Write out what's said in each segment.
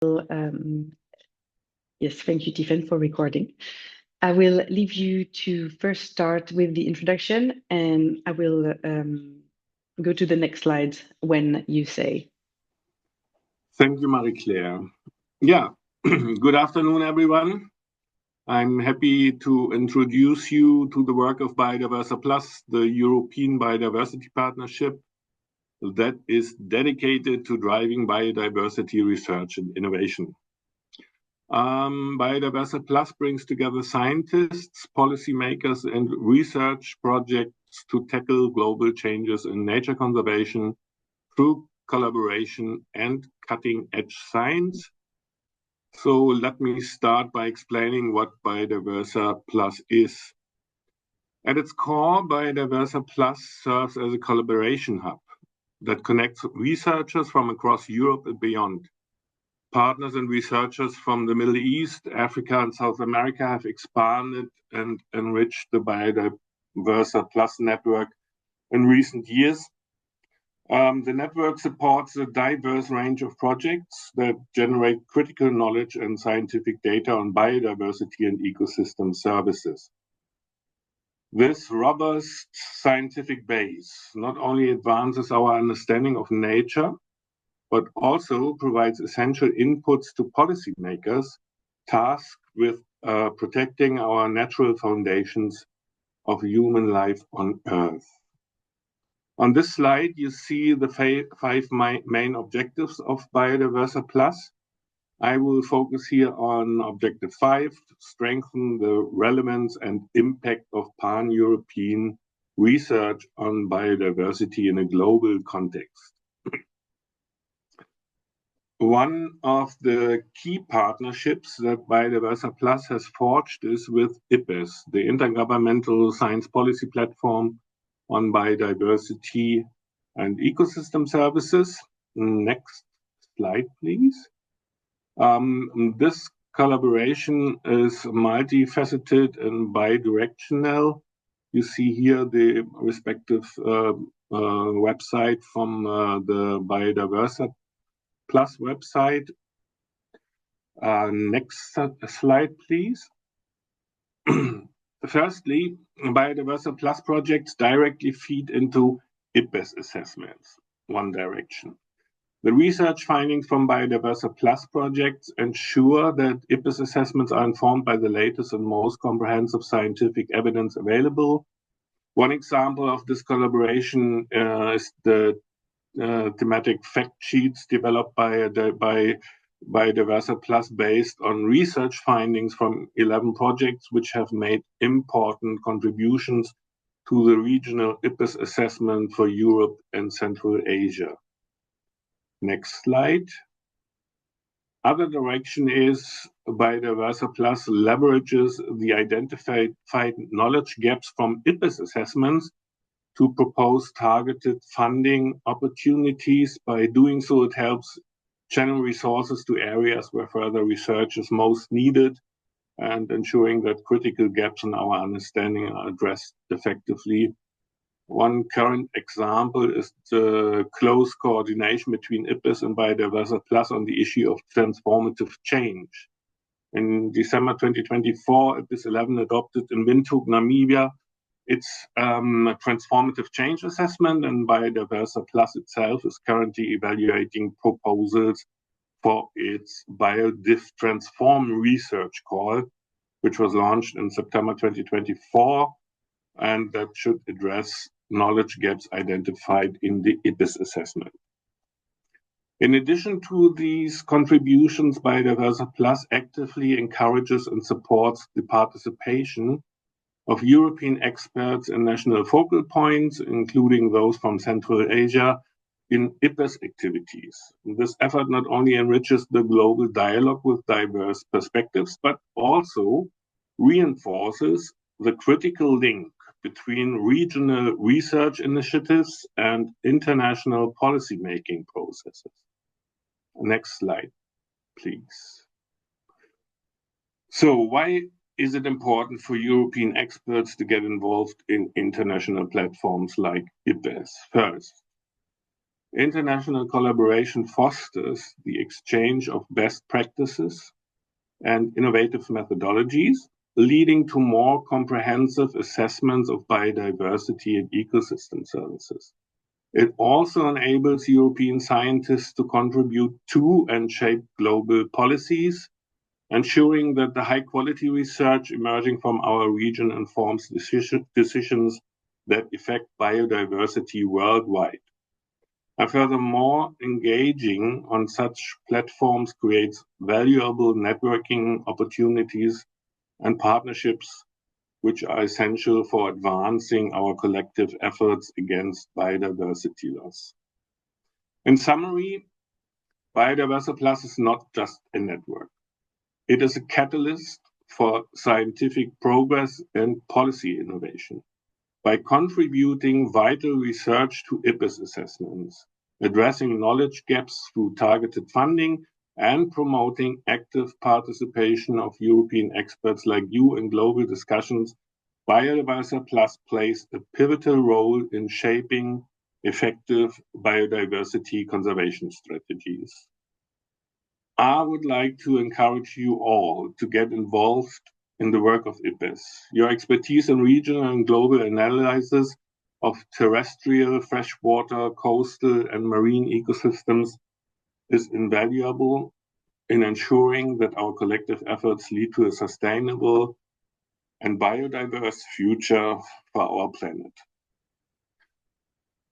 Yes, thank you, Tiffen, for recording. I will leave you to first start with the introduction, and I will go to the next slide when you say. Thank you, Marie-Claire. Yeah, good afternoon, everyone. I'm happy to introduce you to the work of Biodiversa Plus, the European Biodiversity Partnership that is dedicated to driving biodiversity research and innovation. Biodiversa Plus brings together scientists, policymakers, and research projects to tackle global changes in nature conservation through collaboration and cutting-edge science. So let me start by explaining what Biodiversa Plus is. At its core, Biodiversa Plus serves as a collaboration hub that connects researchers from across Europe and beyond. Partners and researchers from the Middle East, Africa, and South America have expanded and enriched the Biodiversa Plus network in recent years. The network supports a diverse range of projects that generate critical knowledge and scientific data on biodiversity and ecosystem services. This robust scientific base not only advances our understanding of nature, but also provides essential inputs to policymakers tasked with protecting our natural foundations of human life on Earth. On this slide, you see the five main objectives of Biodiversa Plus. I will focus here on Objective 5, to strengthen the relevance and impact of pan-European research on biodiversity in a global context. One of the key partnerships that Biodiversa Plus has forged is with IPBES, the Intergovernmental Science Policy Platform on Biodiversity and Ecosystem Services. Next slide, please. This collaboration is multifaceted and bidirectional. You see here the respective website from the Biodiversa Plus website. Next slide, please. Firstly, Biodiversa Plus projects directly feed into IPBES assessments, one direction. The research findings from Biodiversa Plus projects ensure that IPBES assessments are informed by the latest and most comprehensive scientific evidence available. One example of this collaboration is the thematic fact sheets developed by Biodiversa Plus based on research findings from 11 projects which have made important contributions to the regional IPBES assessment for Europe and Central Asia. Next slide. Other direction is Biodiversa Plus leverages the identified knowledge gaps from IPBES assessments to propose targeted funding opportunities. By doing so, it helps channel resources to areas where further research is most needed and ensuring that critical gaps in our understanding are addressed effectively. One current example is the close coordination between IPBES and Biodiversa Plus on the issue of transformative change. In December 2024, IPBES 11 adopted in Windhoek, Namibia, its transformative change assessment, and Biodiversa Plus itself is currently evaluating proposals for its BioDiv Transform research call, which was launched in September 2024, and that should address knowledge gaps identified in the IPBES assessment. In addition to these contributions, Biodiversa Plus actively encourages and supports the participation of European experts and national focal points, including those from Central Asia, in IPBES activities. This effort not only enriches the global dialogue with diverse perspectives, but also reinforces the critical link between regional research initiatives and international policymaking processes. Next slide, please. So why is it important for European experts to get involved in international platforms like IPBES? First, International collaboration fosters the exchange of best practices and innovative methodologies, leading to more comprehensive assessments of biodiversity and ecosystem services. It also enables European scientists to contribute to and shape global policies, ensuring that the high-quality research emerging from our region informs decisions that affect biodiversity worldwide. And furthermore, engaging on such platforms creates valuable networking opportunities and partnerships, which are essential for advancing our collective efforts against biodiversity loss. In summary, Biodiversa Plus is not just a network. It is a catalyst for scientific progress and policy innovation. By contributing vital research to IPBES assessments, addressing knowledge gaps through targeted funding, and promoting active participation of European experts like you in global discussions, Biodiversa Plus plays a pivotal role in shaping effective biodiversity conservation strategies. I would like to encourage you all to get involved in the work of IPBES. Your expertise in regional and global analysis of terrestrial, freshwater, coastal, and marine ecosystems is invaluable in ensuring that our collective efforts lead to a sustainable and biodiverse future for our planet.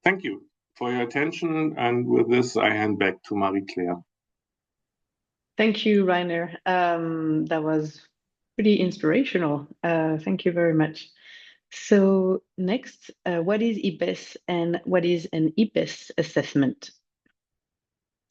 Thank you for your attention, and with this, I hand back to Marie-Claire. Thank you, Rainer. That was pretty inspirational. Thank you very much. So next, what is IPBES and what is an IPBES assessment?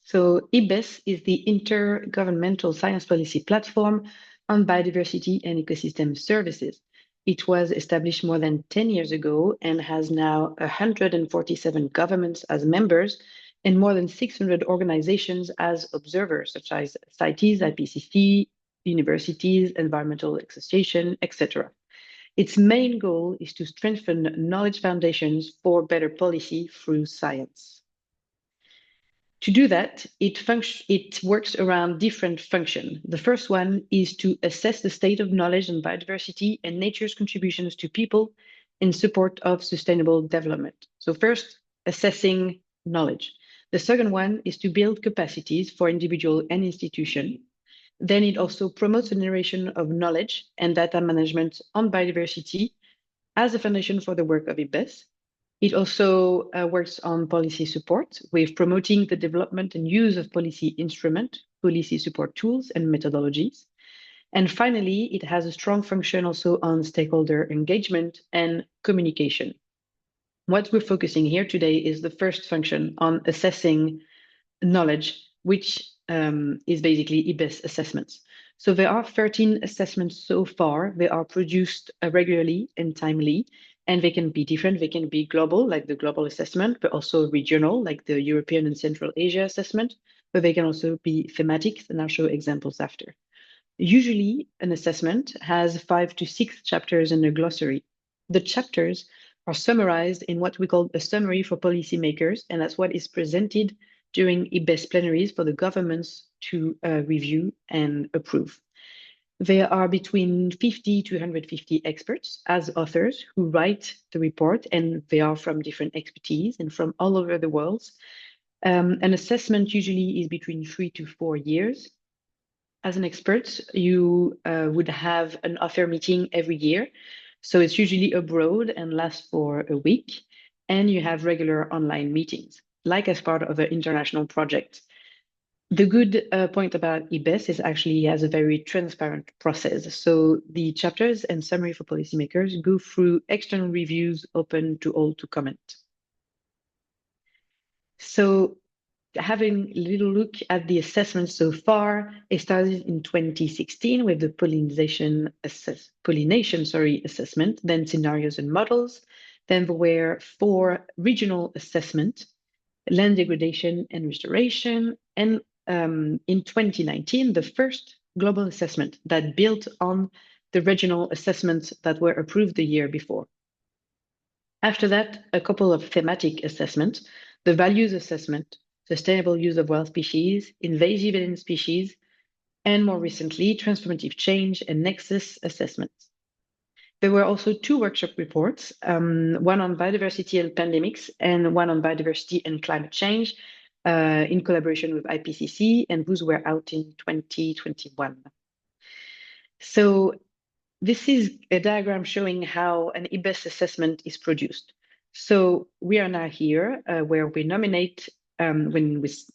So IPBES is the Intergovernmental Science Policy Platform on Biodiversity and Ecosystem Services. It was established more than 10 years ago and has now 147 governments as members and more than 600 organizations as observers, such as CITES, IPCC, universities, environmental association, etc. Its main goal is to strengthen knowledge foundations for better policy through science. To do that, it works around different functions. The first one is to assess the state of knowledge on biodiversity and nature's contributions to people in support of sustainable development. So first, assessing knowledge. The second one is to build capacities for individual and institution. Then it also promotes the generation of knowledge and data management on biodiversity as a foundation for the work of IPBES. It also works on policy support with promoting the development and use of policy instruments, policy support tools, and methodologies. And finally, it has a strong function also on stakeholder engagement and communication. What we're focusing here today is the first function on assessing knowledge, which is basically IPBES assessments. So there are 13 assessments so far. They are produced regularly and timely, and they can be different. They can be global, like the global assessment, but also regional, like the European and Central Asia assessment, but they can also be thematic, and I'll show examples after. Usually, an assessment has 5 to 6 chapters and a glossary. The chapters are summarized in what we call a summary for policymakers, and that's what is presented during IPBES plenaries for the governments to review and approve. There are between 50 to 150 experts as authors who write the report, and they are from different expertise and from all over the world. An assessment usually is between 3 to 4 years. As an expert, you would have an author meeting every year. So it's usually abroad and lasts for a week. And you have regular online meetings, like as part of an international project. The good point about IPBES is actually it has a very transparent process. So the chapters and summary for policymakers go through external reviews open to all to comment. So having a little look at the assessments so far, it started in 2016 with the pollination assessment, then scenarios and models. Then there were 4 regional assessments, land degradation and restoration, and in 2019, the first global assessment that built on the regional assessments that were approved the year before. After that, a couple of thematic assessments. the values assessment, sustainable use of wild species, invasive alien species, and more recently, transformative change and nexus assessments. There were also 2 workshop reports, one on biodiversity and pandemics, and one on biodiversity and climate change, in collaboration with IPCC, and those were out in 2021. So this is a diagram showing how an IPBES assessment is produced. So we are now here where we nominate, IPBES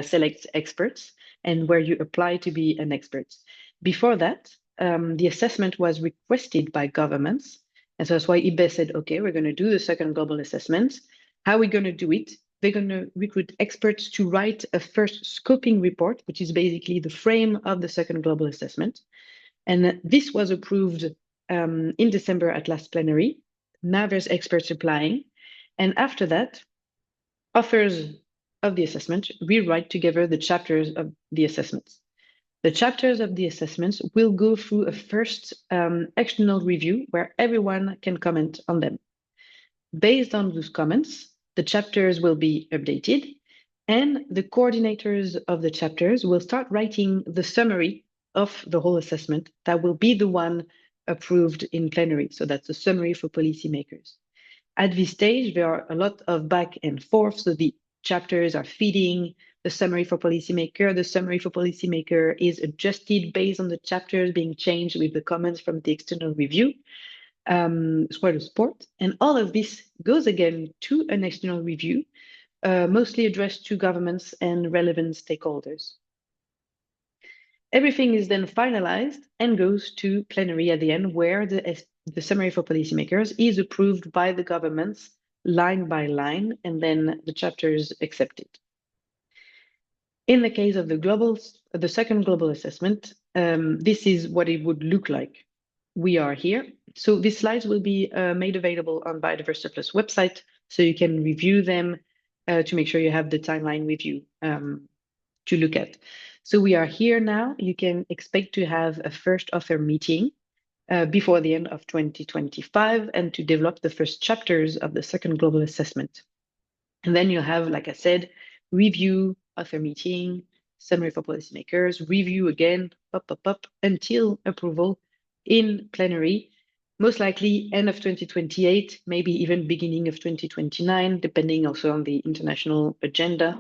selects experts, and where you apply to be an expert. Before that, the assessment was requested by governments. And so that's why IPBES said, okay, we're going to do the second global assessment. How are we going to do it? They're going to recruit experts to write a first scoping report, which is basically the frame of the second global assessment. And this was approved in December at last plenary. Now there's experts applying. And after that, authors of the assessment rewrite together the chapters of the assessments. The chapters of the assessments will go through a first external review where everyone can comment on them. Based on those comments, the chapters will be updated, and the coordinators of the chapters will start writing the summary of the whole assessment that will be the one approved in plenary. So that's a summary for policymakers. At this stage, there are a lot of back and forth. So the chapters are feeding the summary for policymaker. The summary for policymaker is adjusted based on the chapters being changed with the comments from the external review. It's quite a sport. And all of this goes again to an external review, mostly addressed to governments and relevant stakeholders. Everything is then finalized and goes to plenary at the end, where the summary for policymakers is approved by the governments line by line, and then the chapters accepted. In the case of the second global assessment, this is what it would look like. We are here. So these slides will be made available on Biodiversa Plus website, so you can review them to make sure you have the timeline with you to look at. So we are here now. You can expect to have a first author meeting before the end of 2025 and to develop the first chapters of the second global assessment. And then you'll have, like I said, review, author meeting, summary for policymakers, review again, up, until approval in plenary, most likely end of 2028, maybe even beginning of 2029, depending also on the international agenda.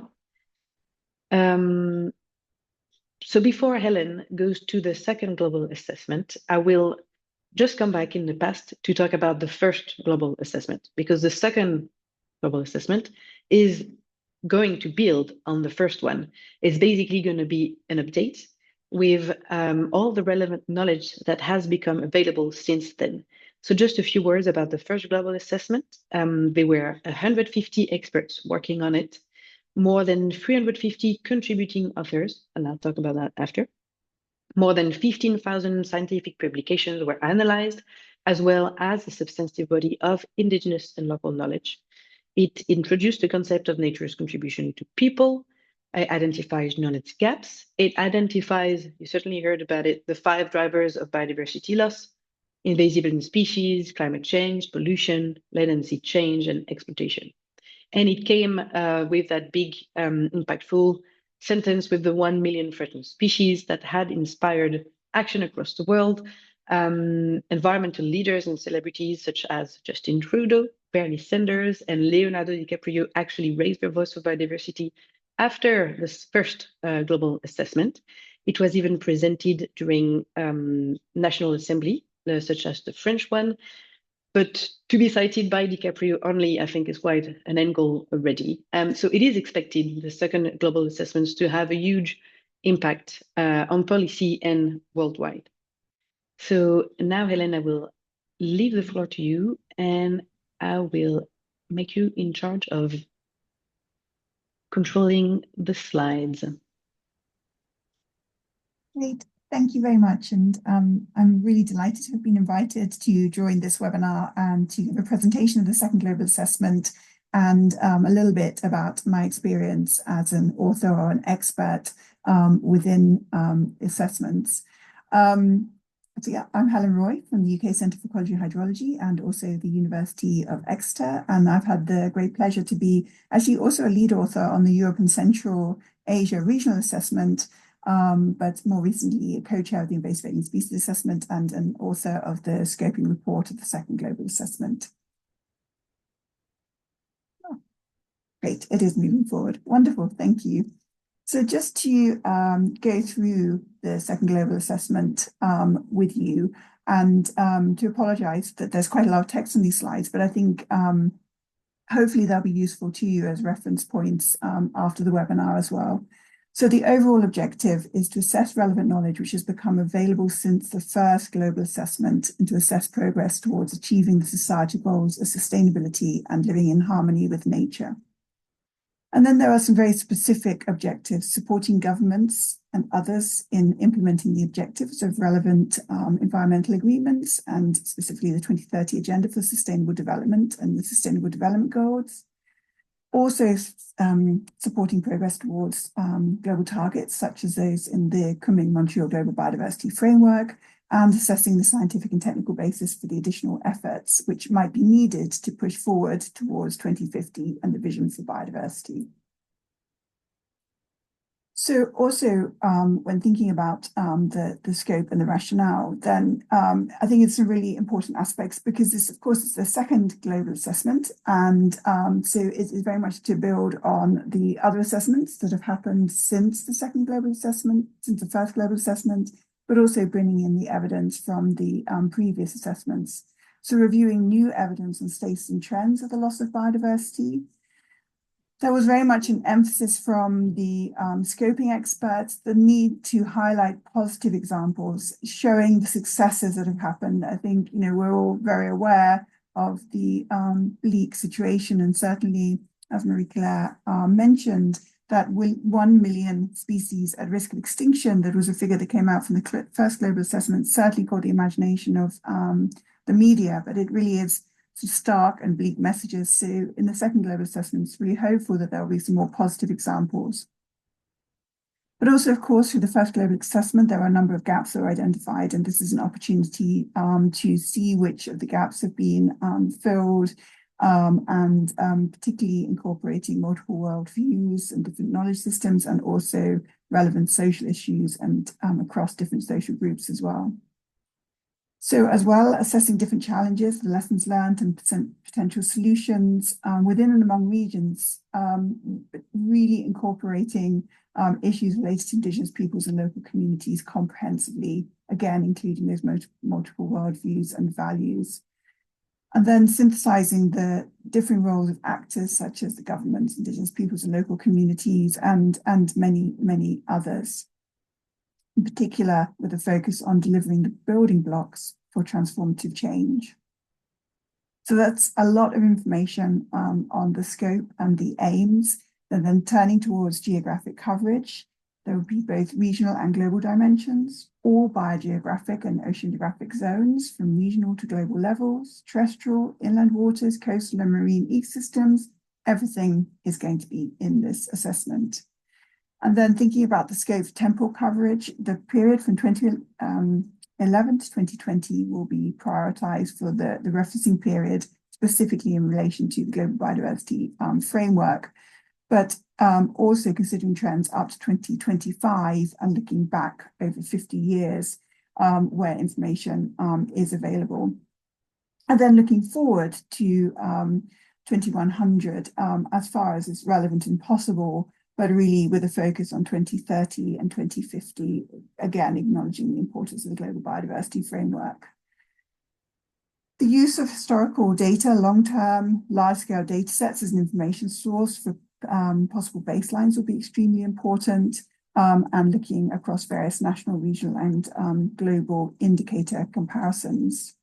So before Helen goes to the second global assessment, I will just come back in the past to talk about the first global assessment, because the second global assessment is going to build on the first one. It's basically going to be an update with all the relevant knowledge that has become available since then. So just a few words about the first global assessment. There were 150 experts working on it, more than 350 contributing authors, and I'll talk about that after. More than 15,000 scientific publications were analyzed, as well as a substantive body of indigenous and local knowledge. It introduced the concept of nature's contribution to people. It identifies knowledge gaps. It identifies, you certainly heard about it, the 5 drivers of biodiversity loss: invasive alien species, climate change, pollution, latency change, and exploitation. And it came with that big, impactful sentence with the 1 million threatened species that had inspired action across the world. Environmental leaders and celebrities such as Justin Trudeau, Bernie Sanders, and Leonardo DiCaprio actually raised their voice for biodiversity after this first global assessment. It was even presented during National Assembly, such as the French one. But to be cited by DiCaprio only, I think, is quite an angle already. So it is expected, the second global assessments, to have a huge impact on policy and worldwide. So now, Helen, I will leave the floor to you, and I will make you in charge of controlling the slides. Great. Thank you very much. And I'm really delighted to have been invited to join this webinar and to give a presentation of the second global assessment and a little bit about my experience as an author or an expert within assessments. So yeah, I'm Helen Roy from the UK Centre for Ecology and Hydrology and also the University of Exeter. And I've had the great pleasure to be actually also a lead author on the Europe and Central Asia Regional Assessment, but more recently a co-chair of the Invasive Alien Species Assessment and an author of the scoping report of the second global assessment. Oh, great, it is moving forward. Wonderful, thank you. So just to go through the second global assessment with you and to apologise that there's quite a lot of text on these slides, but I think hopefully they'll be useful to you as reference points after the webinar as well. So the overall objective is to assess relevant knowledge which has become available since the first global assessment and to assess progress towards achieving the societal goals of sustainability and living in harmony with nature. And then there are some very specific objectives supporting governments and others in implementing the objectives of relevant environmental agreements and specifically the 2030 Agenda for Sustainable Development and the Sustainable Development Goals. Also supporting progress towards global targets such as those in the Kunming-Montreal Global Biodiversity Framework and assessing the scientific and technical basis for the additional efforts which might be needed to push forward towards 2050 and the vision for biodiversity. So also when thinking about the scope and the rationale, then I think it's some really important aspects because this, of course, is the second global assessment. And so it is very much to build on the other assessments that have happened since the second global assessment, since the first global assessment, but also bringing in the evidence from the previous assessments. So reviewing new evidence on status and trends of the loss of biodiversity. There was very much an emphasis from the scoping experts, the need to highlight positive examples, showing the successes that have happened. I think, we're all very aware of the bleak situation, and certainly, as Marie-Claire mentioned, that 1 million species at risk of extinction, that was a figure that came out from the first global assessment, certainly caught the imagination of the media, but it really is stark and bleak messages. So in the second global assessment, it's really hopeful that there will be some more positive examples. But also, of course, through the first global assessment, there are a number of gaps that were identified, and this is an opportunity to see which of the gaps have been filled, and particularly incorporating multiple worldviews and different knowledge systems, and also relevant social issues and across different social groups as well. So as well, assessing different challenges, the lessons learned and potential solutions within and among regions, but really incorporating issues related to Indigenous peoples and local communities comprehensively, again, including those multiple worldviews and values. And then synthesizing the differing roles of actors such as the governments, Indigenous peoples and local communities, and many, many others. In particular, with a focus on delivering the building blocks for transformative change. So that's a lot of information on the scope and the aims, and then turning towards geographic coverage. There will be both regional and global dimensions, all biogeographic and oceanographic zones from regional to global levels, terrestrial, inland waters, coastal and marine ecosystems. Everything is going to be in this assessment. And then thinking about the scope of temporal coverage, the period from 2011 to 2020 will be prioritized for the referencing period, specifically in relation to the Global Biodiversity Framework, but also considering trends up to 2025 and looking back over 50 years where information is available. And then looking forward to 2100 as far as is relevant and possible, but really with a focus on 2030 and 2050, again, acknowledging the importance of the Global Biodiversity Framework. The use of historical data, long-term, large-scale data sets as an information source for possible baselines will be extremely important, and looking across various national, regional, and global indicator comparisons.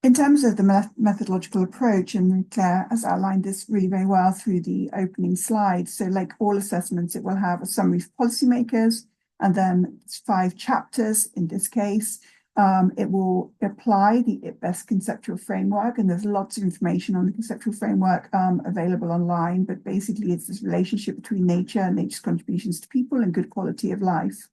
In terms of the methodological approach, and Claire has outlined this really very well through the opening slide. So like all assessments, it will have a summary for policymakers, and then 5 chapters in this case. It will apply the IPBES conceptual framework, and there's lots of information on the conceptual framework available online, but basically it's this relationship between nature and nature's contributions to people and good quality of life.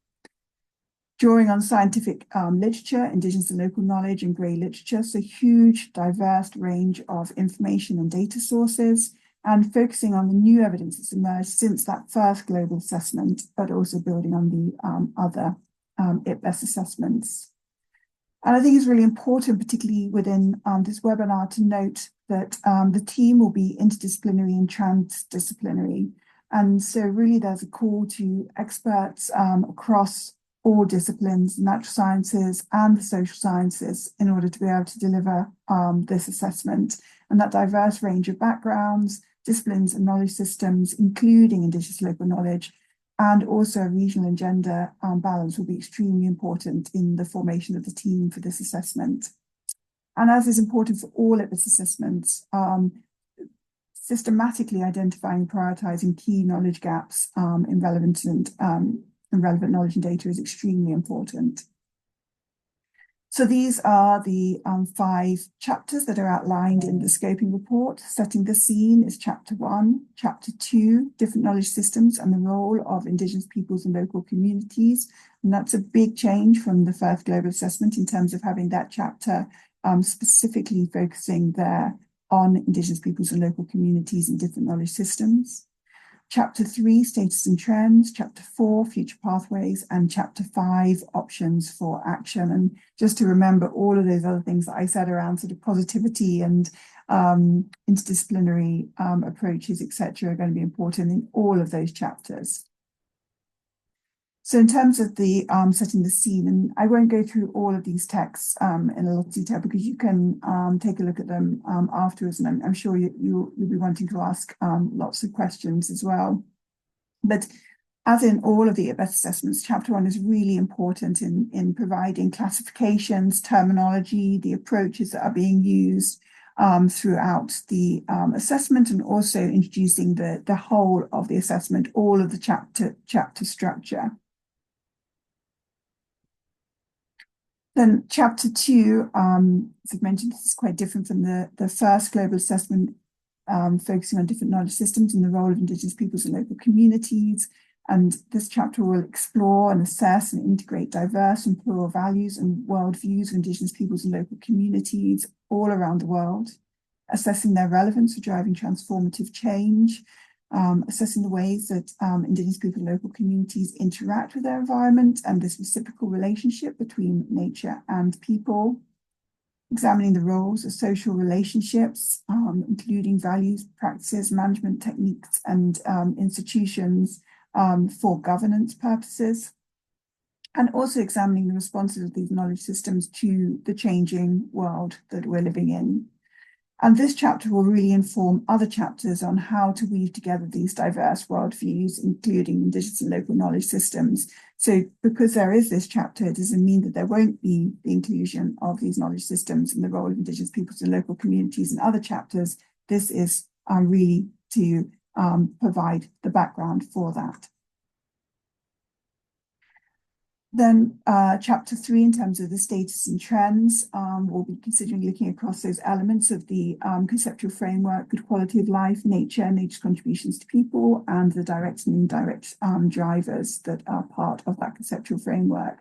drawing on scientific literature, Indigenous and local knowledge, and grey literature, so huge, diverse range of information and data sources, and focusing on the new evidence that's emerged since that first global assessment, but also building on the other IPBES assessments. And I think it's really important, particularly within this webinar, to note that the team will be interdisciplinary and transdisciplinary. And so really there's a call to experts across all disciplines, natural sciences and the social sciences, in order to be able to deliver this assessment. And that diverse range of backgrounds, disciplines and knowledge systems, including Indigenous local knowledge, and also regional and gender balance will be extremely important in the formation of the team for this assessment. And as is important for all IPBES assessments, systematically identifying and prioritizing key knowledge gaps in relevant knowledge and data is extremely important. So these are the 5 chapters that are outlined in the scoping report. Setting the scene is chapter 1. Chapter 2, different knowledge systems and the role of Indigenous peoples and local communities. And that's a big change from the first global assessment in terms of having that chapter specifically focusing there on Indigenous peoples and local communities and different knowledge systems. Chapter 3, status and trends. Chapter 4, future pathways. And chapter 5, options for action. And just to remember all of those other things that I said around sort of positivity and interdisciplinary approaches, etc., are going to be important in all of those chapters. So in terms of the setting the scene, and I won't go through all of these texts in a lot of detail because you can take a look at them afterwards, and I'm sure you'll be wanting to ask lots of questions as well. But as in all of the IPBES assessments, chapter 1 is really important in providing classifications, terminology, the approaches that are being used throughout the assessment, and also introducing the whole of the assessment, all of the chapter structure. Then chapter 2, as I've mentioned, this is quite different from the first global assessment, focusing on different knowledge systems and the role of Indigenous peoples and local communities. And this chapter will explore and assess and integrate diverse and plural values and worldviews of Indigenous peoples and local communities all around the world, assessing their relevance for driving transformative change, assessing the ways that Indigenous people and local communities interact with their environment and this reciprocal relationship between nature and people, examining the roles of social relationships, including values, practices, management techniques, and institutions for governance purposes, and also examining the responses of these knowledge systems to the changing world that we're living in. And this chapter will really inform other chapters on how to weave together these diverse worldviews, including Indigenous and local knowledge systems. So because there is this chapter, it doesn't mean that there won't be the inclusion of these knowledge systems and the role of Indigenous peoples and local communities in other chapters. This is really to provide the background for that. Then chapter 3, in terms of the status and trends, we'll be considering looking across those elements of the conceptual framework, good quality of life, nature's contributions to people, and the direct and indirect drivers that are part of that conceptual framework.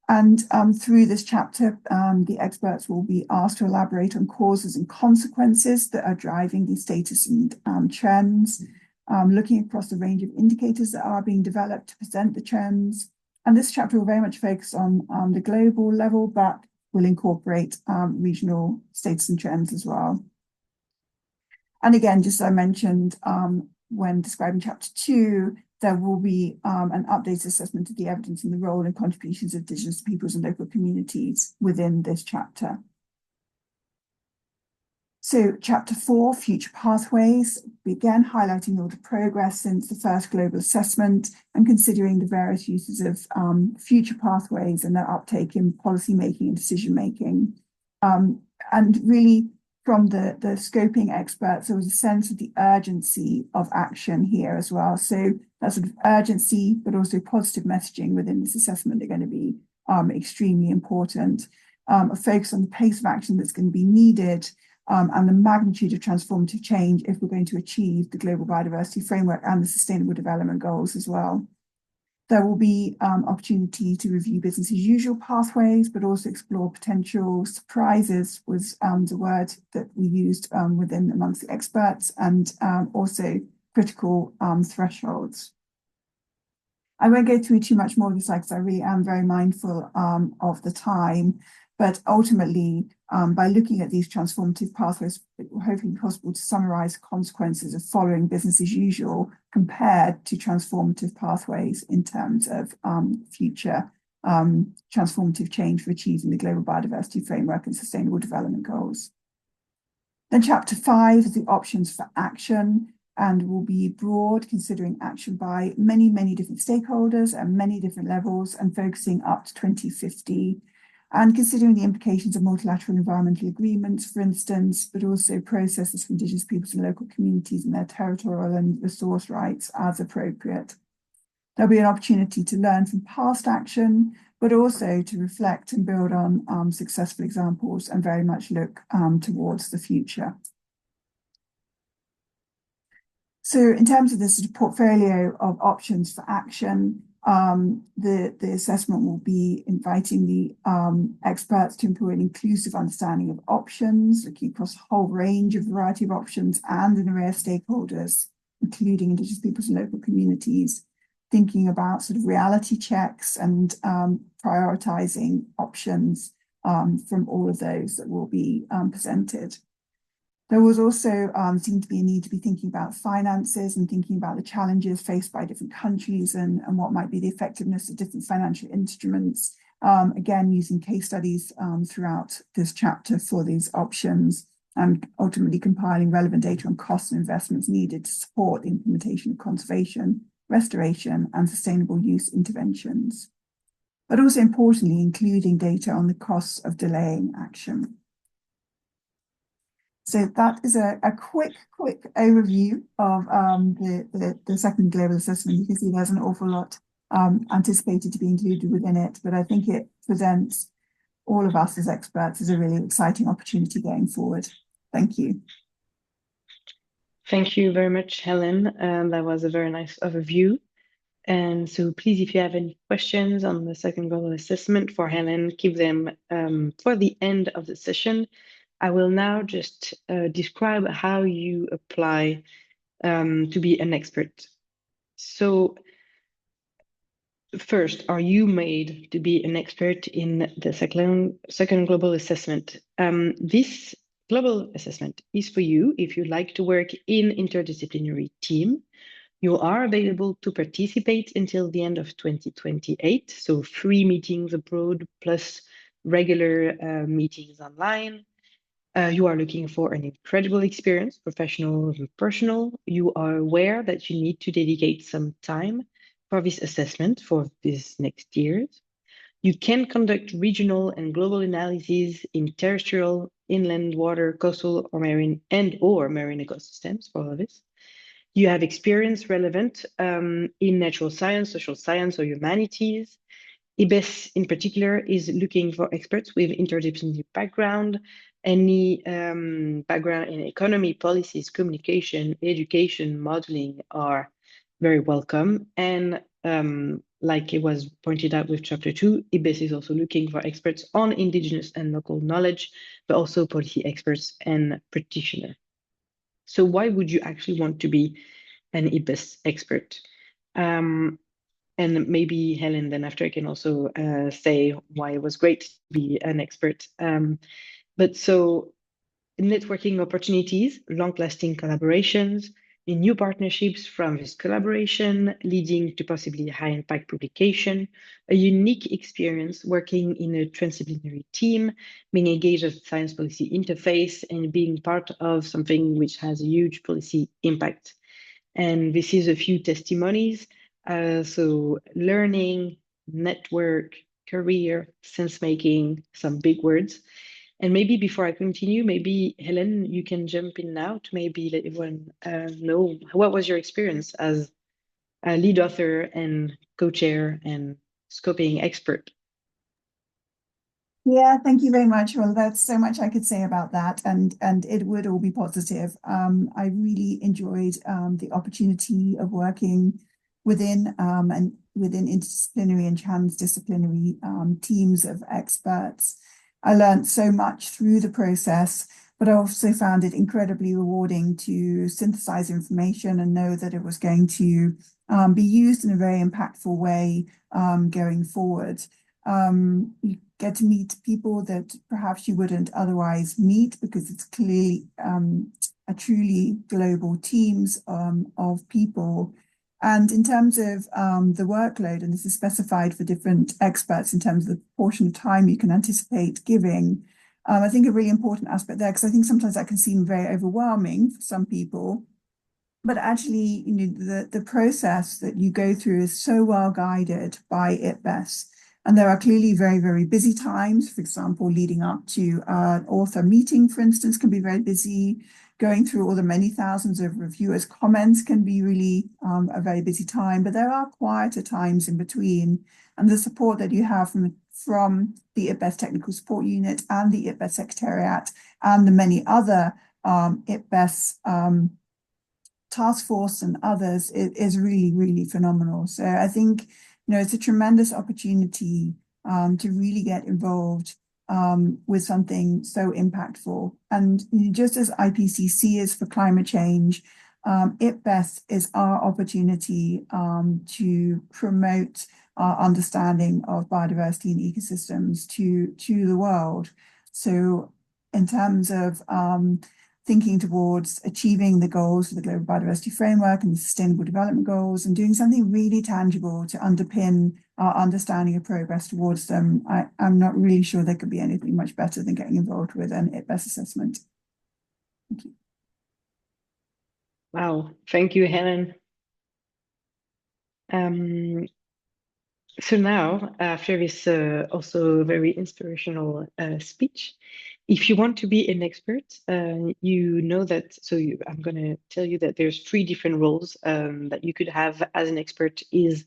And through this chapter, the experts will be asked to elaborate on causes and consequences that are driving these status and trends, looking across the range of indicators that are being developed to present the trends. And this chapter will very much focus on the global level, but will incorporate regional status and trends as well. And again, just as I mentioned, when describing chapter 2, there will be an updated assessment of the evidence and the role and contributions of Indigenous peoples and local communities within this chapter. So chapter 4, future pathways, began highlighting all the progress since the first global assessment and considering the various uses of future pathways and their uptake in policy making and decision making. And really from the scoping experts, there was a sense of the urgency of action here as well. So that sort of urgency, but also positive messaging within this assessment are going to be extremely important. A focus on the pace of action that's going to be needed, and the magnitude of transformative change if we're going to achieve the Global Biodiversity Framework and the Sustainable Development Goals as well. There will be opportunity to review business as usual pathways, but also explore potential surprises was the word that we used amongst the experts, and also critical thresholds. I won't go through too much more of the slides because I really am very mindful of the time, but ultimately, by looking at these transformative pathways, it will hopefully be possible to summarize consequences of following business as usual compared to transformative pathways in terms of future transformative change for achieving the Global Biodiversity Framework and Sustainable Development Goals. Then chapter 5 is the options for action, and will be broad, considering action by many, many different stakeholders at many different levels, and focusing up to 2050, and considering the implications of multilateral environmental agreements, for instance, but also processes for Indigenous peoples and local communities and their territorial and resource rights as appropriate. There'll be an opportunity to learn from past action, but also to reflect and build on successful examples and very much look towards the future. So in terms of this sort of portfolio of options for action, the assessment will be inviting the experts to employ an inclusive understanding of options, looking across a whole range of variety of options and an array of stakeholders, including Indigenous peoples and local communities, thinking about sort of reality checks and prioritizing options from all of those that will be presented. There was also seemed to be a need to be thinking about finances and thinking about the challenges faced by different countries and what might be the effectiveness of different financial instruments. Again, using case studies throughout this chapter for these options, and ultimately compiling relevant data on costs and investments needed to support the implementation of conservation, restoration, and sustainable use interventions. But also importantly, including data on the costs of delaying action. So that is a quick overview of the second global assessment. You can see there's an awful lot anticipated to be included within it, but I think it presents all of us as experts as a really exciting opportunity going forward. Thank you. Thank you very much, Helen. That was a very nice overview. And so please, if you have any questions on the second global assessment for Helen, keep them for the end of the session. I will now just describe how you apply to be an expert. So first, are you made to be an expert in the second global assessment? This global assessment is for you if you'd like to work in interdisciplinary team. You are available to participate until the end of 2028. So 3 meetings abroad plus regular meetings online. You are looking for an incredible experience, professional and personal. You are aware that you need to dedicate some time for this assessment for this next year. You can conduct regional and global analyses in terrestrial, inland water, coastal or marine ecosystems for all of this. You have experience relevant in natural science, social science, or humanities. IPBES in particular is looking for experts with interdisciplinary background. Any background in economy, policies, communication, education, modeling are very welcome. And like it was pointed out with chapter 2, IPBES is also looking for experts on Indigenous and local knowledge, but also policy experts and practitioners. So why would you actually want to be an IPBES expert? And maybe Helen, then after I can also say why it was great to be an expert. But so networking opportunities, long-lasting collaborations, new partnerships from this collaboration, leading to possibly high-impact publication, a unique experience working in a transdisciplinary team, being engaged as a science policy interface, and being part of something which has a huge policy impact. And this is a few testimonies. So learning, network, career, sense-making, some big words. And maybe before I continue, maybe Helen, you can jump in now to maybe let everyone know what was your experience as a lead author and co-chair and scoping expert. Yeah, thank you very much. Well, that's so much I could say about that, and it would all be positive. I really enjoyed the opportunity of working within and within interdisciplinary and transdisciplinary teams of experts. I learned so much through the process, but I also found it incredibly rewarding to synthesize information and know that it was going to be used in a very impactful way going forward. You get to meet people that perhaps you wouldn't otherwise meet because it's clearly a truly global teams of people. And in terms of the workload, and this is specified for different experts in terms of the portion of time you can anticipate giving, I think a really important aspect there, because I think sometimes that can seem very overwhelming for some people. But actually, you know, the process that you go through is so well guided by IPBES. And there are clearly very, very busy times. For example, leading up to an author meeting, for instance, can be very busy. Going through all the many thousands of reviewers' comments can be really a very busy time. But there are quieter times in between. And the support that you have from the IPBES Technical Support Unit and the IPBES Secretariat and the many other IPBES task force and others is really, really phenomenal. So I think, you know, it's a tremendous opportunity to really get involved with something so impactful. And you know, just as IPCC is for climate change, IPBES is our opportunity to promote our understanding of biodiversity and ecosystems to the world. So in terms of thinking towards achieving the goals of the Global Biodiversity Framework and the Sustainable Development Goals and doing something really tangible to underpin our understanding of progress towards them, I'm not really sure there could be anything much better than getting involved with an IPBES assessment. Thank you. Wow, thank you, Helen. So now, after this also very inspirational speech, if you want to be an expert, you know that, I'm going to tell you that there's 3 different roles that you could have as an expert is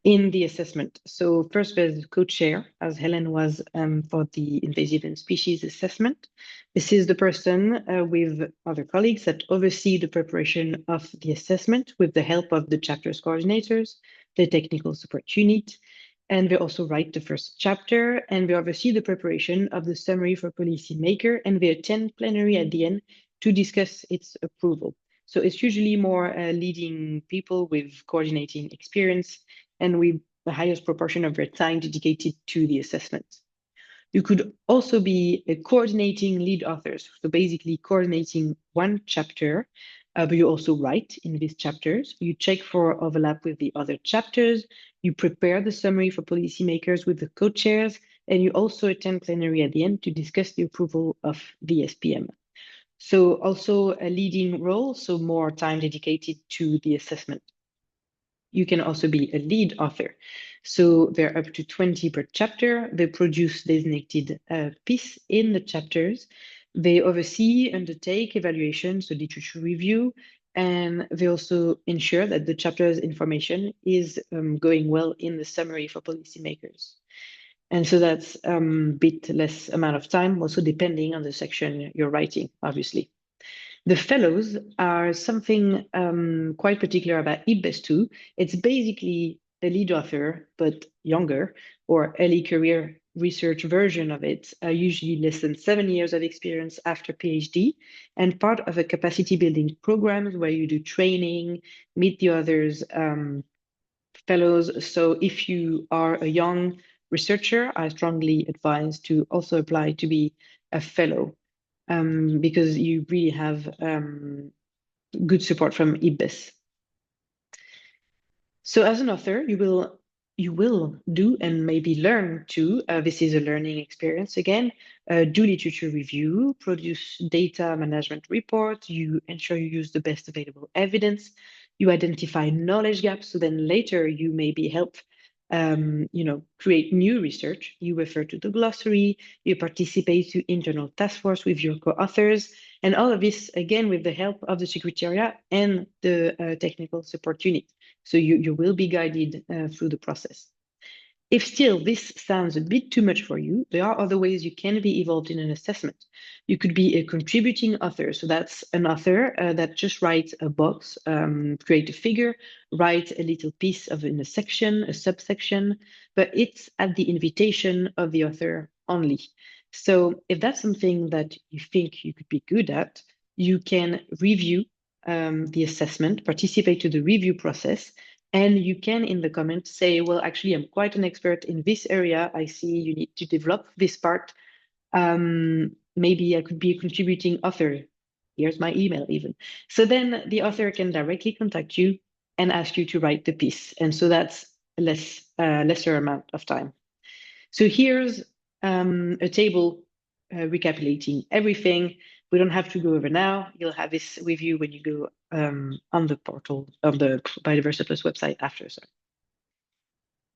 in the assessment. So first there's co-chair, as Helen was for the Invasive Alien Species Assessment. This is the person with other colleagues that oversee the preparation of the assessment with the help of the chapter's coordinators, the technical support unit, and they also write the first chapter, and they oversee the preparation of the summary for policymaker, and they attend plenary at the end to discuss its approval. So it's usually more leading people with coordinating experience and with the highest proportion of their time dedicated to the assessment. You could also be a coordinating lead authors, so basically coordinating one chapter, but you also write in these chapters. You check for overlap with the other chapters, you prepare the summary for policymakers with the co-chairs, and you also attend plenary at the end to discuss the approval of the SPM. So also a leading role, so more time dedicated to the assessment. You can also be a lead author. So there are up to 20 per chapter. They produce designated piece in the chapters. They oversee, undertake evaluation, so literature review, and they also ensure that the chapter's information is going well in the summary for policymakers. And so that's a bit less amount of time, also depending on the section you're writing, obviously. The fellows are something quite particular about IPBES too. It's basically a lead author, but younger, or early career research version of it, usually less than 7 years of experience after PhD, and part of a capacity building programs where you do training, meet the others fellows. So if you are a young researcher, I strongly advise to also apply to be a fellow. Because you really have good support from IPBES. So as an author, you will do and maybe learn too. This is a learning experience again. Do literature review, produce data management report. You ensure you use the best available evidence. You identify knowledge gaps. So then later you maybe help create new research. You refer to the glossary, you participate to internal task force with your co-authors, and all of this, again, with the help of the Secretariat and the technical support unit. So you will be guided through the process. If still this sounds a bit too much for you, there are other ways you can be involved in an assessment. You could be a contributing author. So that's an author that just writes a box, create a figure, write a little piece in a section, a subsection, but it's at the invitation of the author only. So if that's something that you think you could be good at, you can review the assessment, participate to the review process, and you can, in the comments, say, well, actually, I'm quite an expert in this area. I see you need to develop this part. Maybe I could be a contributing author. Here's my email even. So then the author can directly contact you and ask you to write the piece. And so that's a lesser amount of time. So here's a table recapitulating everything. We don't have to go over now. You'll have this with you when you go on the portal of the Biodiversa Plus website after.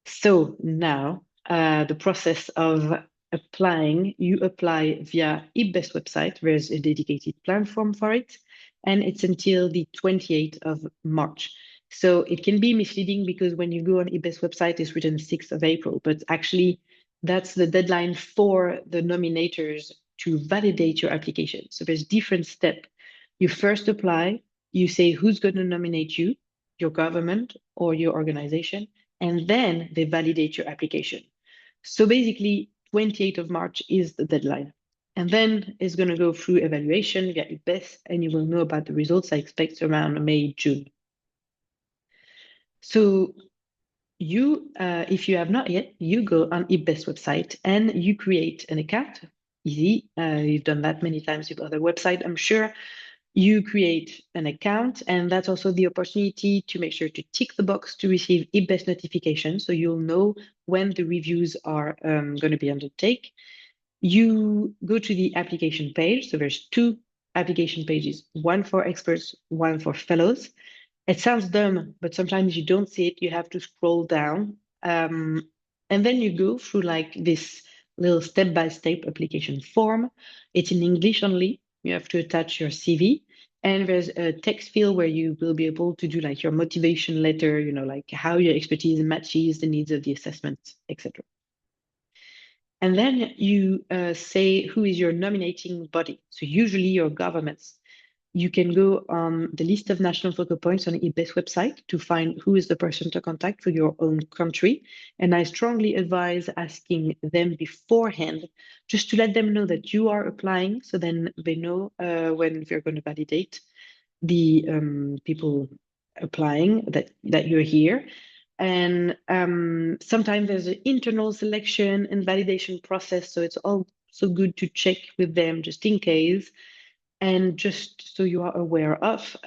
So now the process of applying, you apply via IPBES website. There's a dedicated plan form for it, and it's until the 28th of March. So it can be misleading because when you go on IPBES website, it's written 6th of April, but actually that's the deadline for the nominators to validate your application. So there's different steps. You first apply, you say who's going to nominate you, your government or your organization, and then they validate your application. So basically, 28th of March is the deadline. And then it's going to go through evaluation via IPBES, and you will know about the results, I expect, around May, June. So you, if you have not yet, you go on IPBES website and you create an account. Easy. You've done that many times with other websites, I'm sure. You create an account, and that's also the opportunity to make sure to tick the box to receive IPBES notifications, so you'll know when the reviews are going to be undertaken. You go to the application page. So there's two application pages, one for experts, one for fellows. It sounds dumb, but sometimes you don't see it. You have to scroll down. And then you go through like this little step-by-step application form. It's in English only. You have to attach your CV. And there's a text field where you will be able to do like your motivation letter, you know, like how your expertise matches the needs of the assessment, etc. And then you say who is your nominating body. So usually your governments. You can go on the list of national focal points on the IPBES website to find who is the person to contact for your own country. And I strongly advise asking them beforehand, just to let them know that you are applying, so then they know when they're going to validate the people applying that you're here. And sometimes there's an internal selection and validation process, so it's also good to check with them just in case. And just so you are aware of,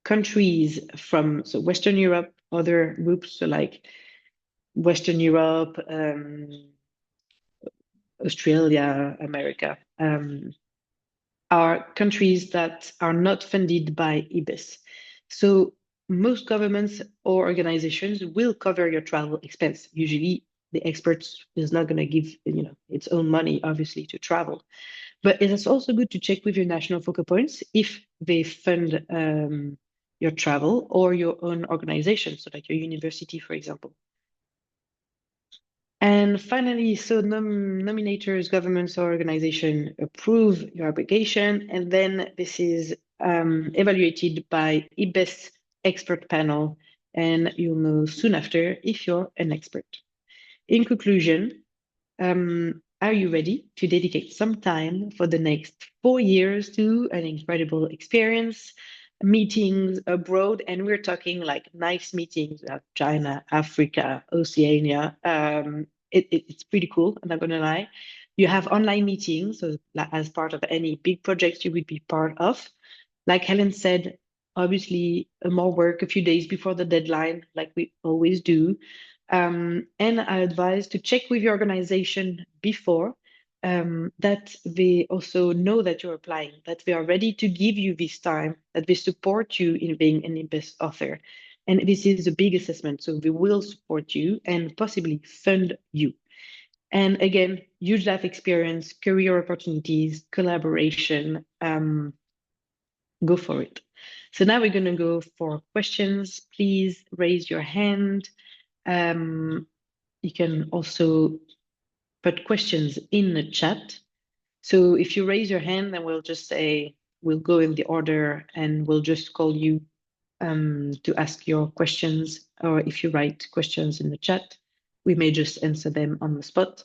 countries from Western Europe, other groups, so like Western Europe, Australia, America, are countries that are not funded by IPBES. So most governments or organizations will cover your travel expense. Usually the experts is not going to give its own money, obviously, to travel. But it is also good to check with your national focal points if they fund your travel or your own organization, so like your university, for example. And finally, so nominators, governments, or organization approve your application, and then this is evaluated by IPBES expert panel, and you'll know soon after if you're an expert. In conclusion, are you ready to dedicate some time for the next 4 years to an incredible experience, meetings abroad? And we're talking like nice meetings at China, Africa, Oceania. It's pretty cool, I'm not gonna lie. You have online meetings, so as part of any big projects you would be part of. Like Helen said, obviously more work a few days before the deadline, like we always do. And I advise to check with your organization before that they also know that you're applying, that they are ready to give you this time, that they support you in being an IPBES author. And this is a big assessment, so they will support you and possibly fund you. And again, huge life experience, career opportunities, collaboration, go for it. So now we're going to go for questions. Please raise your hand. you can also put questions in the chat. So if you raise your hand, then we'll just say, we'll go in the order and we'll just call you to ask your questions. Or if you write questions in the chat, we may just answer them on the spot.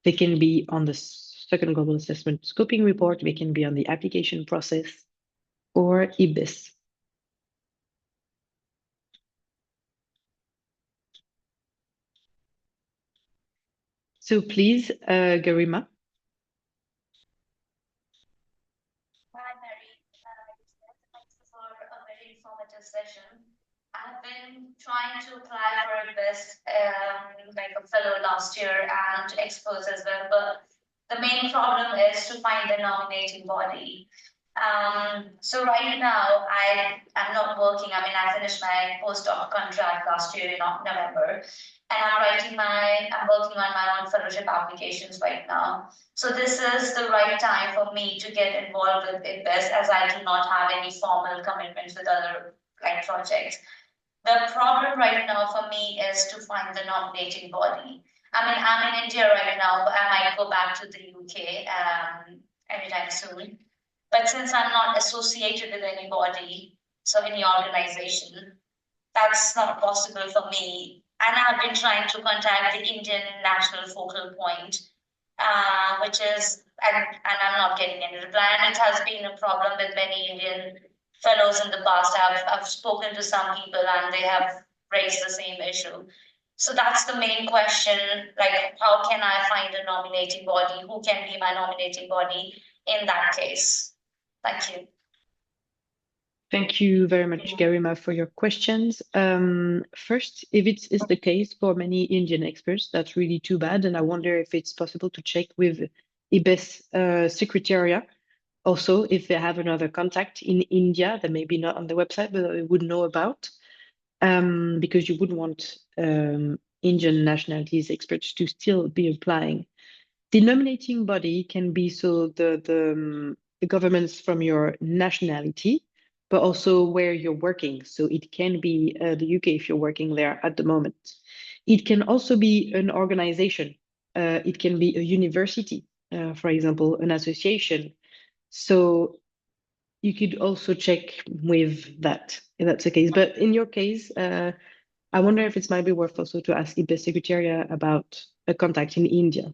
They can be on the second global assessment scoping report, they can be on the application process or IPBES. So please, Garima. Hi, Mary. Thanks for a very informative session. I've been trying to apply for IPBES like a fellow last year and experts as well, but the main problem is to find the nominating body. So right now, I'm not working. I mean, I finished my postdoc contract last year in November, and I'm working on my own fellowship applications right now. So this is the right time for me to get involved with IPBES, as I do not have any formal commitments with other projects. The problem right now for me is to find the nominating body. I mean, I'm in India right now, but I might go back to the UK anytime soon. But since I'm not associated with anybody, so any organization, that's not possible for me. And I've been trying to contact the Indian National Focal Point, and I'm not getting any reply. And it has been a problem with many Indian fellows in the past. I've spoken to some people and they have raised the same issue. So that's the main question, like how can I find a nominating body? Who can be my nominating body in that case? Thank you. Thank you very much, Garima, for your questions. First, if it is the case for many Indian experts, that's really too bad. And I wonder if it's possible to check with IPBES Secretariat. Also, if they have another contact in India that maybe not on the website, but they would know about, because you wouldn't want Indian nationalities experts to still be applying. The nominating body can be the governments from your nationality, but also where you're working. So it can be the UK if you're working there at the moment. It can also be an organization. It can be a university, for example, an association. So you could also check with that, if that's the case. But in your case, I wonder if it might be worth also to ask the Secretariat about a contact in India.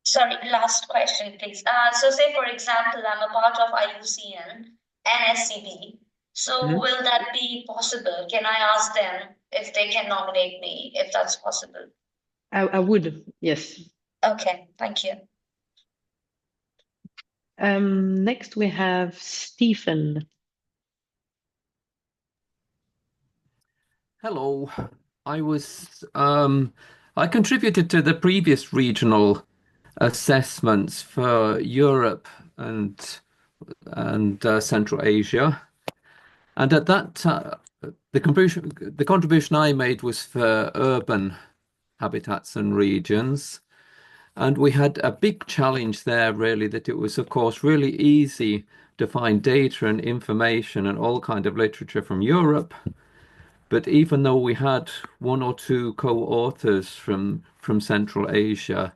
Sorry, last question, please. So say, for example, I'm a part of IUCN and SCB. So will that be possible? Can I ask them if they can nominate me, if that's possible? I would, yes. Okay, thank you. Next, we have Stephen. Hello. I contributed to the previous regional assessments for Europe and Central Asia, and at that time, the contribution I made was for urban habitats and regions, and we had a big challenge there, really, that it was, of course, really easy to find data and information and all kind of literature from Europe. But even though we had one or two co-authors from Central Asia,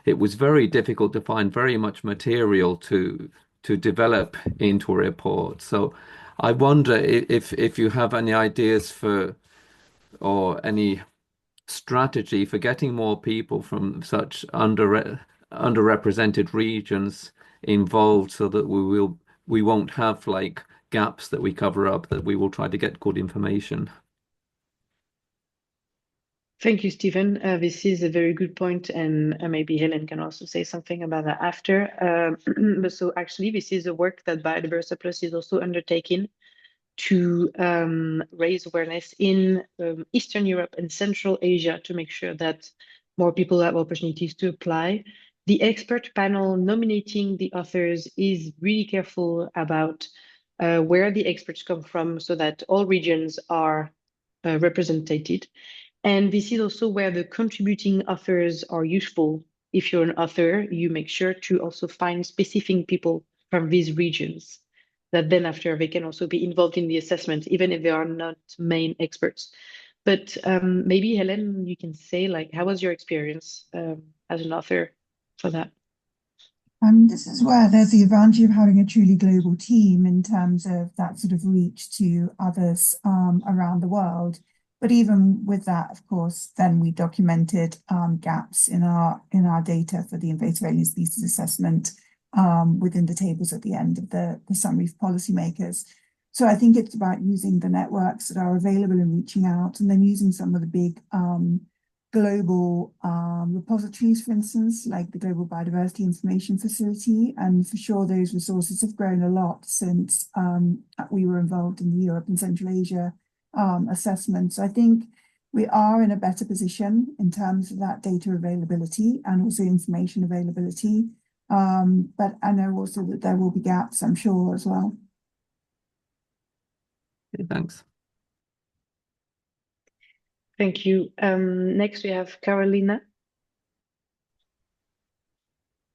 it was very difficult to find very much material to develop into a report. So I wonder if you have any ideas for or any strategy for getting more people from such underrepresented regions involved, so that we won't have like gaps that we cover up, that we will try to get good information. Thank you, Stephen. This is a very good point, and maybe Helen can also say something about that after. So actually, this is a work that Biodiversa Plus is also undertaking to raise awareness in Eastern Europe and Central Asia to make sure that more people have opportunities to apply. The expert panel nominating the authors is really careful about where the experts come from, so that all regions are represented. And this is also where the contributing authors are useful. If you're an author, you make sure to also find specific people from these regions that then after they can also be involved in the assessment, even if they are not main experts. But maybe Helen, you can say like, how was your experience as an author for that? This is where there's the advantage of having a truly global team in terms of that sort of reach to others around the world. But even with that, of course, then we documented gaps in our data for the invasive alien species assessment within the tables at the end of the summary for policymakers. So I think it's about using the networks that are available and reaching out, and then using some of the big global repositories, for instance, like the Global Biodiversity Information Facility. And for sure, those resources have grown a lot since we were involved in the Europe and Central Asia assessments. So I think we are in a better position in terms of that data availability and also information availability. But I know also that there will be gaps, I'm sure, as well. Okay, thanks. Thank you. Next, we have Carolina.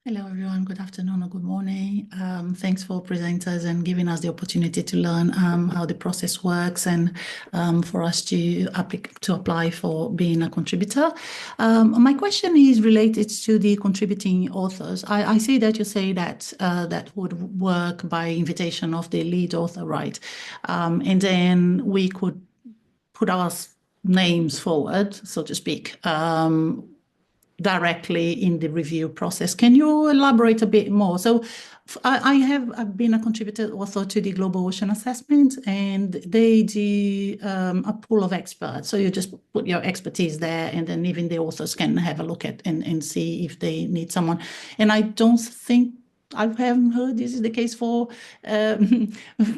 Hello, everyone. Good afternoon or good morning. Thanks for presenters and giving us the opportunity to learn how the process works and for us to apply for being a contributor. My question is related to the contributing authors. I see that you say that that would work by invitation of the lead author, right? And then we could put our names forward, so to speak, directly in the review process. Can you elaborate a bit more? So I've been a contributor also to the Global Ocean Assessment, and they do a pool of experts. So you just put your expertise there, and then even the authors can have a look at and see if they need someone. And I don't think I haven't heard this is the case for the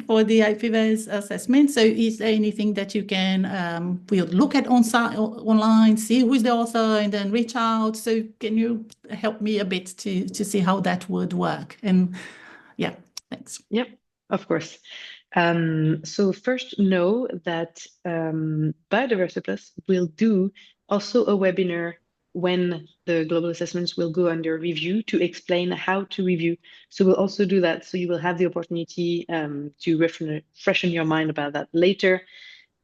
IPBES assessment. So is there anything that you can we'll look at online, see who is the author, and then reach out? So can you help me a bit to see how that would work? And yeah, thanks. Yep, of course. So first, know that Biodiversa Plus will do also a webinar when the global assessments will go under review to explain how to review. So we'll also do that. So you will have the opportunity to freshen your mind about that later.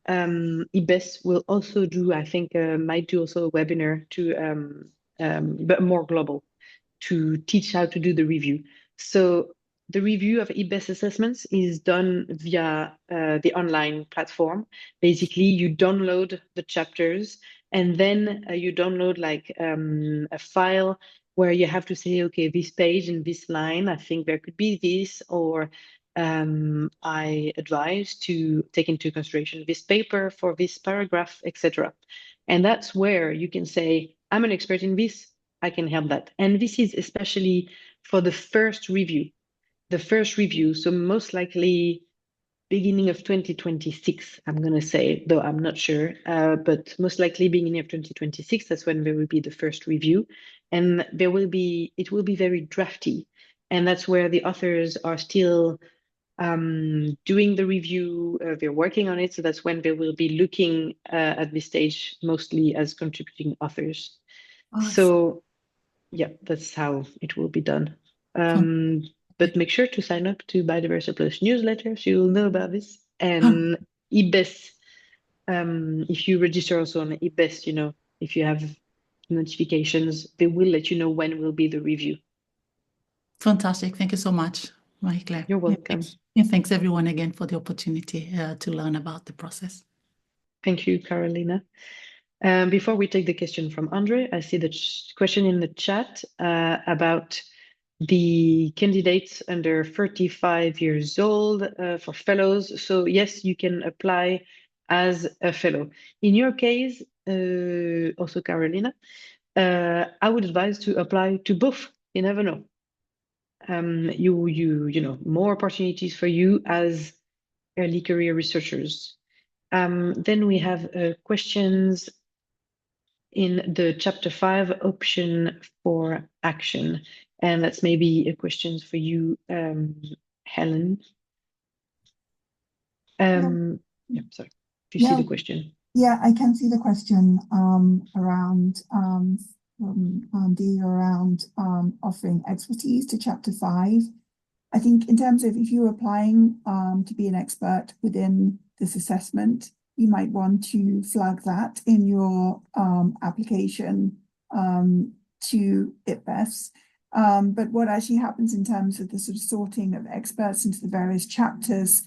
IPBES will also do, I think, might do also a webinar to, but more global, to teach how to do the review. So the review of IPBES assessments is done via the online platform. Basically, you download the chapters, and then you download like a file where you have to say, okay, this page and this line, I think there could be this, or I advise to take into consideration this paper for this paragraph, etc. And that's where you can say, I'm an expert in this, I can help that. And this is especially for the first review. So most likely beginning of 2026, I'm going to say, though I'm not sure, but most likely beginning of 2026, that's when there will be the first review. And it will be very drafty. And that's where the authors are still doing the review, they're working on it. So that's when they will be looking at this stage mostly as contributing authors. So yeah, that's how it will be done. But make sure to sign up to Biodiversa Plus newsletter so you'll know about this. And IPBES, if you register also on IPBES, if you have notifications, they will let you know when will be the review. Fantastic. Thank you so much, Marie-Claire. You're welcome. And thanks everyone again for the opportunity to learn about the process. Thank you, Carolina. Before we take the question from Andre, I see the question in the chat about the candidates under 35 years old for fellows. So yes, you can apply as a fellow. In your case, also Carolina, I would advise to apply to both. You never know. More opportunities for you as early career researchers. Then we have questions in the chapter 5 option for action. And that's maybe a question for you, Helen. Yeah, sorry. Do you see the question? Yeah, I can see the question around offering expertise to chapter 5. I think in terms of if you're applying to be an expert within this assessment, you might want to flag that in your application to IPBES. But what actually happens in terms of the sort of sorting of experts into the various chapters,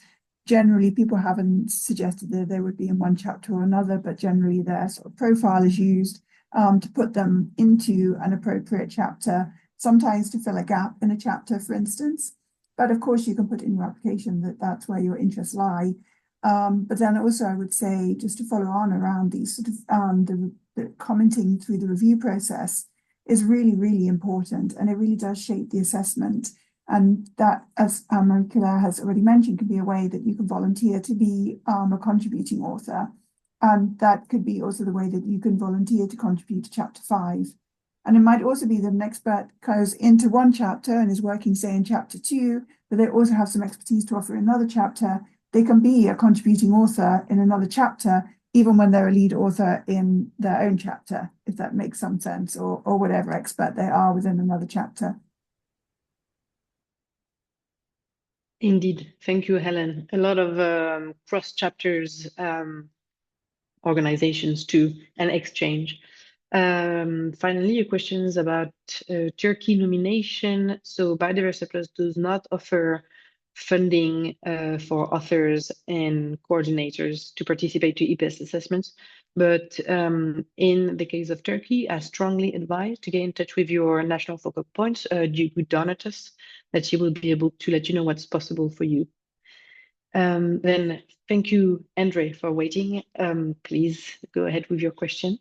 generally people haven't suggested that they would be in one chapter or another, but generally their sort of profile is used to put them into an appropriate chapter, sometimes to fill a gap in a chapter, for instance. But of course, you can put in your application that that's where your interests lie. But then also, I would say, just to follow on around these sort of the commenting through the review process is really, really important, and it really does shape the assessment. And that, as Marie-Claire has already mentioned, can be a way that you can volunteer to be a contributing author. And that could be also the way that you can volunteer to contribute to chapter 5. And it might also be that an expert goes into one chapter and is working, say, in chapter 2, but they also have some expertise to offer in another chapter. They can be a contributing author in another chapter, even when they're a lead author in their own chapter, if that makes some sense, or whatever expert they are within another chapter. Indeed. Thank you, Helen. A lot of cross-chapters organizations too, and exchange. Finally, your questions about Turkey nomination. So Biodiversa Plus does not offer funding for authors and coordinators to participate to IPBES assessments. But in the case of Turkey, I strongly advise to get in touch with your national focal points, with Donatus, that she will be able to let you know what's possible for you. Then thank you, Andre, for waiting. Please go ahead with your question.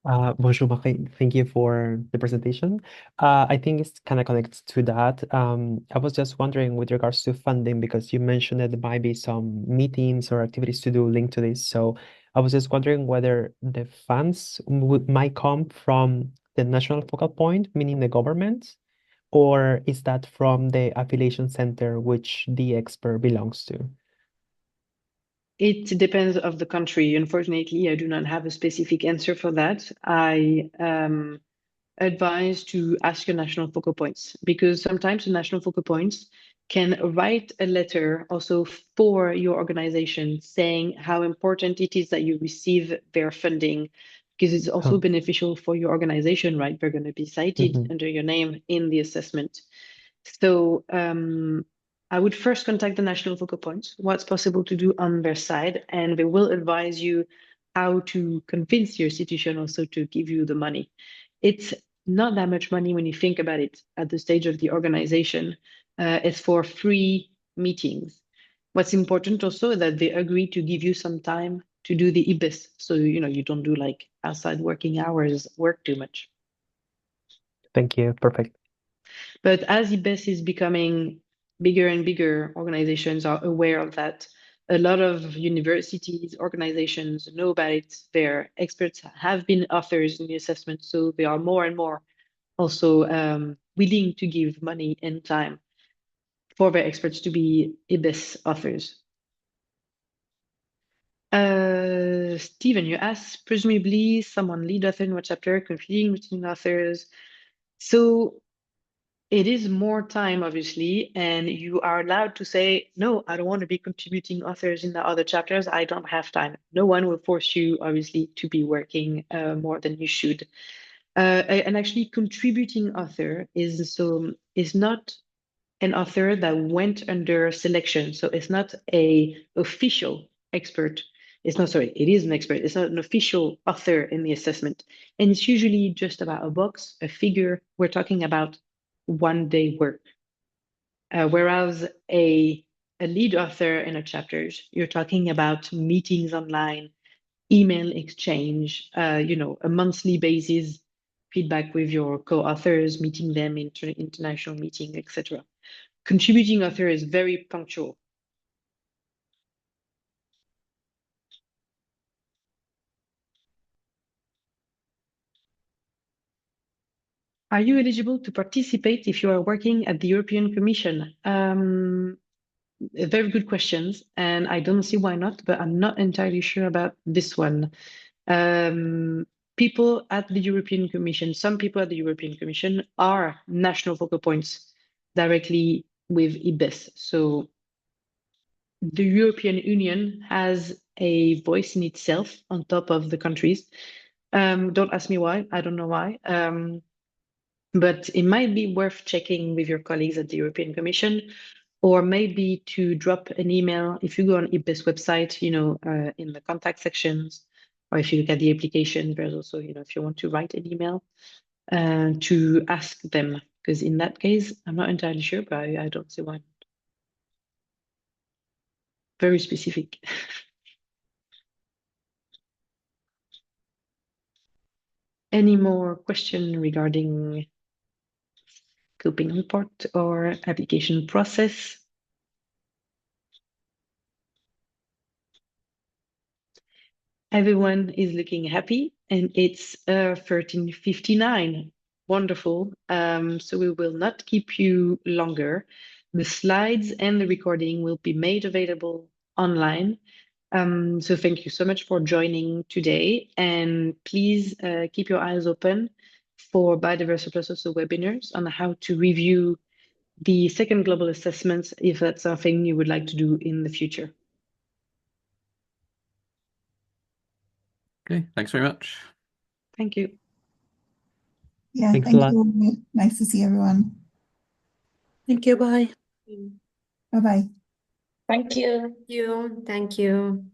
Bonjour, Marie. Thank you for the presentation. I think it's kind of connected to that. I was just wondering with regards to funding, because you mentioned that there might be some meetings or activities to do linked to this. So I was just wondering whether the funds might come from the national focal point, meaning the government, or is that from the affiliation center which the expert belongs to? It depends of the country. Unfortunately, I do not have a specific answer for that. I advise to ask your national focal points, because sometimes the national focal points can write a letter also for your organization saying how important it is that you receive their funding, because it's also beneficial for your organization, right? They're going to be cited under your name in the assessment. So I would first contact the national focal points, what's possible to do on their side, and they will advise you how to convince your institution also to give you the money. It's not that much money when you think about it at the stage of the organization. It's for free meetings. What's important also is that they agree to give you some time to do the IPBES, so you don't do like outside working hours, work too much. Thank you. Perfect. But as IPBES is becoming bigger and bigger, organizations are aware of that. A lot of universities, organizations know about it. Their experts have been authors in the assessment, so they are more and more also willing to give money and time for their experts to be IPBES authors. Stephen, you asked, presumably someone lead author in what chapter, competing between authors. So it is more time, obviously, and you are allowed to say, no, I don't want to be contributing authors in the other chapters. I don't have time. No one will force you, obviously, to be working more than you should. And actually, contributing author is not an author that went under selection. So it's not an official expert. It is an expert. It's not an official author in the assessment. And it's usually just about a box, a figure. We're talking about one-day work. Whereas a lead author in a chapter, you're talking about meetings online, email exchange, a monthly basis, feedback with your co-authors, meeting them in international meeting, etc. Contributing author is very punctual. Are you eligible to participate if you are working at the European Commission? Very good questions, and I don't see why not, but I'm not entirely sure about this one. People at the European Commission, some people at the European Commission are national focal points directly with IPBES. So the European Union has a voice in itself on top of the countries. Don't ask me why. I don't know why. But it might be worth checking with your colleagues at the European Commission, or maybe to drop an email. If you go on IPBES website, in the contact sections, or if you look at the application, there's also, if you want to write an email to ask them, because in that case, I'm not entirely sure, but I don't see why. Very specific. Any more question regarding scoping report or application process? Everyone is looking happy, and it's 13:59. Wonderful. So we will not keep you longer. The slides and the recording will be made available online. So thank you so much for joining today, and please keep your eyes open for Biodiversa Plus also webinars on how to review the second global assessments if that's something you would like to do in the future. Okay, thanks very much. Thank you. Yeah, Thanks a thank lot. you. Nice to see everyone. Thank you. Bye. Bye-bye. Thank you. Thank you.